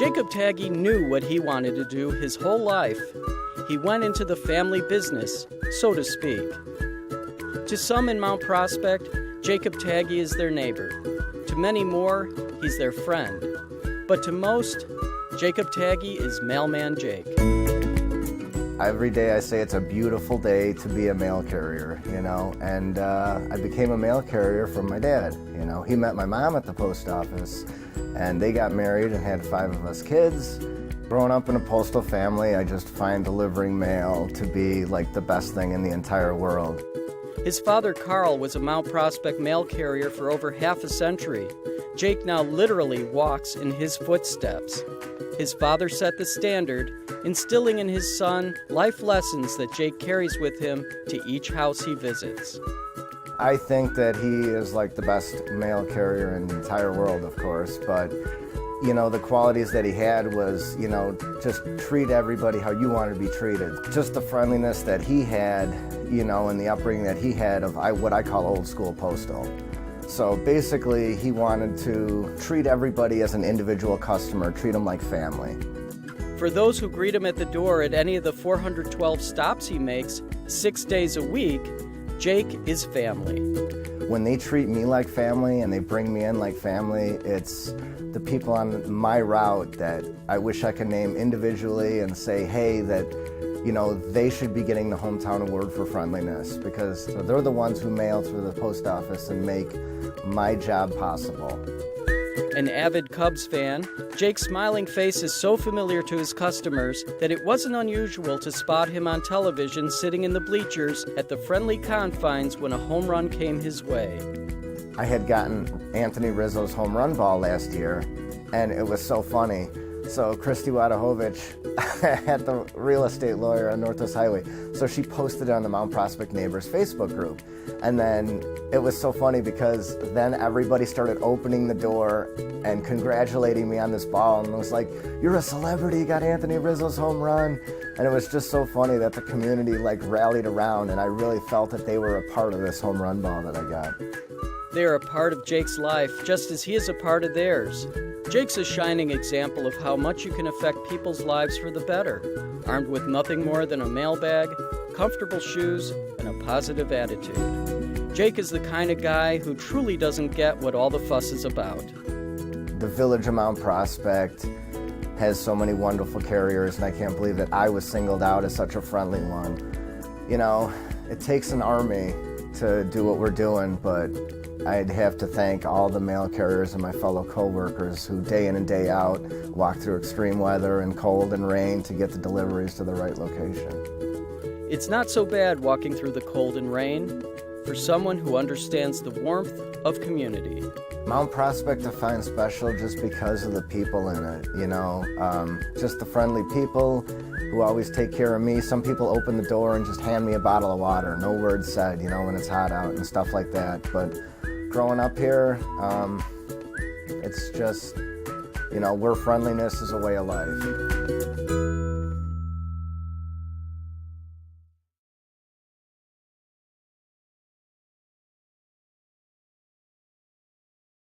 Jacob Tagge knew what he wanted to do his whole life. He went into the family business, so to speak. To some in Mount Prospect, Jacob Tagge is their neighbor. To many more, he's their friend. But to most, Jacob Tagge is Mailman Jake. Every day I say it's a beautiful day to be a mail carrier, and I became a mail carrier from my dad. He met my mom at the post office, and they got married and had 5 of us kids. Growing up in a postal family, I just find delivering mail to be like the best thing in the entire world. His father, Carl, was a Mount Prospect mail carrier for over half a century. Jake now literally walks in his footsteps. His father set the standard, instilling in his son life lessons that Jake carries with him to each house he visits. I think that he is like the best mail carrier in the entire world, of course, but the qualities that he had was, just treat everybody how you want to be treated. Just the friendliness that he had, and the upbringing that he had of what I call old school postal. So basically, he wanted to treat everybody as an individual customer, treat them like family. For those who greet him at the door at any of the 412 stops he makes 6 days a week, Jake is family. When they treat me like family and they bring me in like family, it's the people on my route that I wish I could name individually and say, hey, that they should be getting the hometown award for friendliness, because they're the ones who mail through the post office and make my job possible. An avid Cubs fan, Jake's smiling face is so familiar to his customers that it wasn't unusual to spot him on television sitting in the bleachers at the friendly confines when a home run came his way. I had gotten Anthony Rizzo's home run ball last year, and it was so funny. So Christy Wadahovich had the real estate lawyer on Northwest Highway, so she posted it on the Mount Prospect Neighbors Facebook group. And then it was so funny because then everybody started opening the door and congratulating me on this ball, and it was like, you're a celebrity, you got Anthony Rizzo's home run. And it was just so funny that the community rallied around, and I really felt that they were a part of this home run ball that I got. They are a part of Jake's life, just as he is a part of theirs. Jake's a shining example of how much you can affect people's lives for the better, armed with nothing more than a mailbag, comfortable shoes, and a positive attitude. Jake is the kind of guy who truly doesn't get what all the fuss is about. The village of Mount Prospect has so many wonderful carriers, and I can't believe that I was singled out as such a friendly one. It takes an army to do what we're doing, but I'd have to thank all the mail carriers and my fellow co-workers who day in and day out walk through extreme weather and cold and rain to get the deliveries to the right location. It's not so bad walking through the cold and rain for someone who understands the warmth of community. Mount Prospect defines special just because of the people in it, just the friendly people who always take care of me. Some people open the door and just hand me a bottle of water, no words said, when it's hot out and stuff like that. But growing up here, it's just, where friendliness is a way of life.